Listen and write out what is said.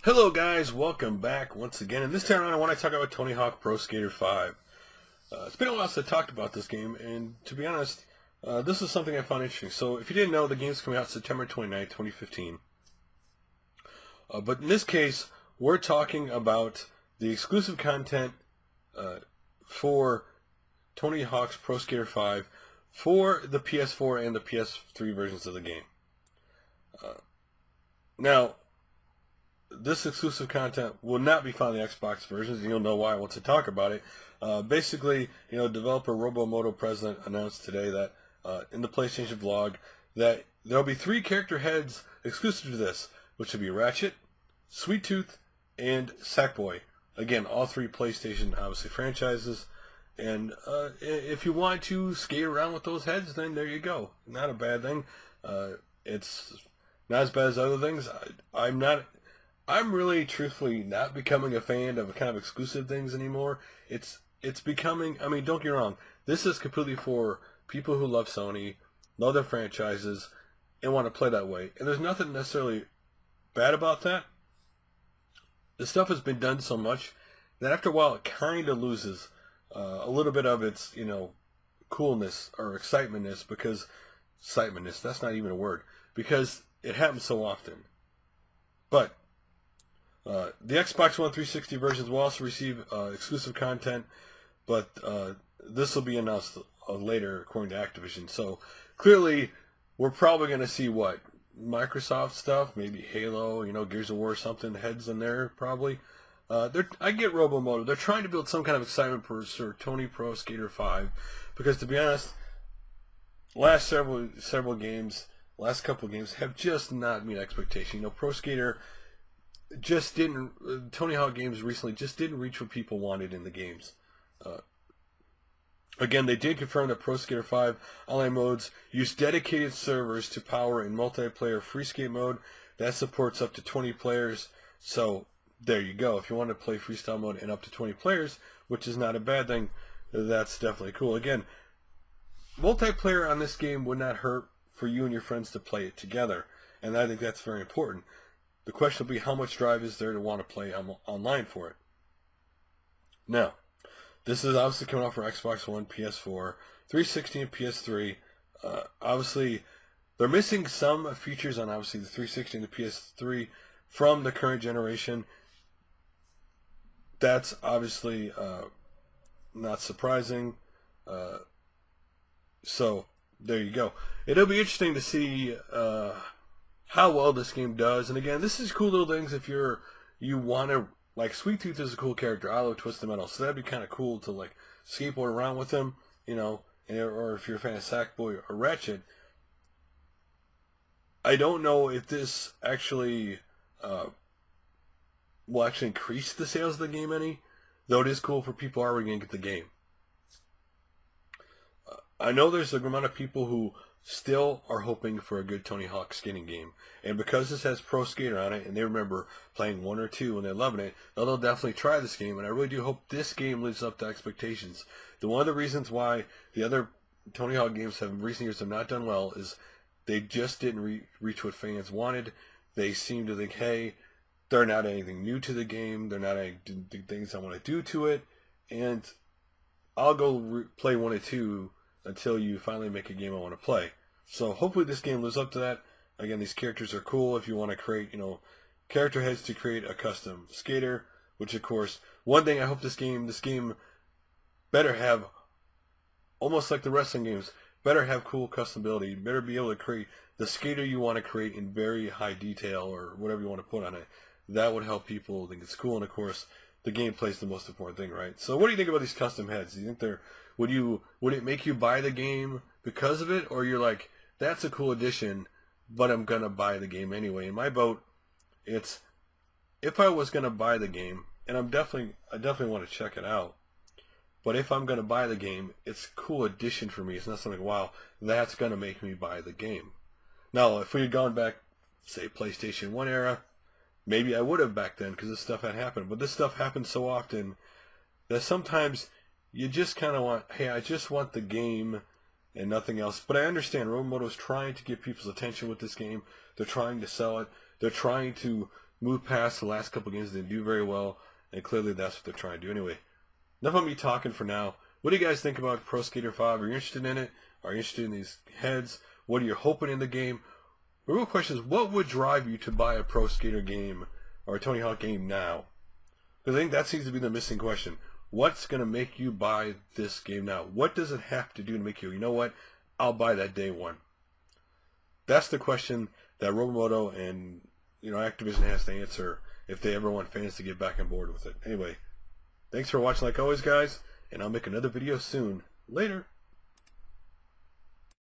Hello guys, welcome back once again, and this time around I want to talk about Tony Hawk Pro Skater 5. It's been a while since I talked about this game, and to be honest, this is something I found interesting. So if you didn't know, the game's coming out September 29th, 2015. But in this case, we're talking about the exclusive content for Tony Hawk's Pro Skater 5 for the PS4 and the PS3 versions of the game. Now, this exclusive content will not be found in the Xbox versions, and you'll know why once I talk about it. Basically, developer Robomoto president announced today that in the PlayStation vlog that there'll be 3 character heads exclusive to this, which will be Ratchet, Sweet Tooth, and Sackboy. Again, all 3 PlayStation, obviously, franchises. And if you want to skate around with those heads, then there you go. Not a bad thing. It's not as bad as other things. I'm really, truthfully, not becoming a fan of kind of exclusive things anymore. It's becoming, I mean, don't get me wrong, this is completely for people who love Sony, love their franchises, and want to play that way. And there's nothing necessarily bad about that. The stuff has been done so much that after a while it kind of loses a little bit of its, coolness or excitementness, that's not even a word, because it happens so often. But the Xbox One 360 versions will also receive exclusive content, but this will be announced later, according to Activision. So clearly, we're probably going to see what? Microsoft stuff, maybe Halo, Gears of War or something, heads in there probably. I get Robomoto. They're trying to build some kind of excitement for Sir Tony Pro Skater 5, because to be honest, last couple games have just not met expectation. Pro Skater just didn't. Tony Hawk games recently just didn't reach what people wanted in the games. Again, they did confirm that Pro Skater 5 online modes use dedicated servers to power in multiplayer free skate mode that supports up to 20 players. So there you go. If you want to play freestyle mode and up to 20 players, which is not a bad thing, that's definitely cool. Again, multiplayer on this game would not hurt for you and your friends to play it together, and I think that's very important. The question will be, how much drive is there to want to play online for it? Now, this is obviously coming out for Xbox One, PS4, 360, and PS3. Obviously, they're missing some features on obviously the 360 and the PS3 from the current generation. That's obviously not surprising. So there you go. It'll be interesting to see how well this game does. And again, this is cool little things if you want to, like, Sweet Tooth is a cool character. I love Twisted Metal, so that'd be kind of cool to, like, skateboard around with him, or if you're a fan of Sackboy or Ratchet. I don't know if this actually will actually increase the sales of the game any, though it is cool for people who are already going to get the game. I know there's a good amount of people who still are hoping for a good Tony Hawk skating game, and because this has Pro Skater on it, and they remember playing 1 or 2 and they're loving it, they'll definitely try this game, and I really do hope this game lives up to expectations. One of the reasons why the other Tony Hawk games in recent years have not done well is they just didn't reach what fans wanted. They seem to think, hey, they're not anything new to the game, they're not any things I want to do to it, and I'll go play 1 or 2 until you finally make a game I want to play. So hopefully this game lives up to that. Again, these characters are cool if you want to create, character heads to create a custom skater, which of course, one thing I hope this game better have, almost like the wrestling games, better have cool customability, better be able to create the skater you want to create in very high detail or whatever you want to put on it. That would help people think it's cool, and of course, the gameplay is the most important thing, right? So what do you think about these custom heads? Do you think would it make you buy the game because of it, or you're like, that's a cool addition, but I'm gonna buy the game anyway? In my boat, it's, if I was gonna buy the game, and I definitely want to check it out, but if I'm gonna buy the game, it's a cool addition for me. It's not something, wow, that's gonna make me buy the game. Now, if we had gone back, say, PlayStation 1 era, maybe I would have back then, because this stuff had happened. But this stuff happens so often that sometimes you just kind of want, hey, I just want the game and nothing else. But I understand Robomoto is trying to get people's attention with this game. They're trying to sell it. They're trying to move past the last couple games. They do very well, and clearly that's what they're trying to do anyway. Enough of me talking for now. What do you guys think about Pro Skater 5? Are you interested in it? Are you interested in these heads? What are you hoping in the game? The real question is, what would drive you to buy a Pro Skater game or a Tony Hawk game now? Because I think that seems to be the missing question. What's going to make you buy this game now? What does it have to do to make you know what? I'll buy that day one. That's the question that Robomoto and Activision has to answer if they ever want fans to get back on board with it. Anyway, thanks for watching like always, guys, and I'll make another video soon. Later.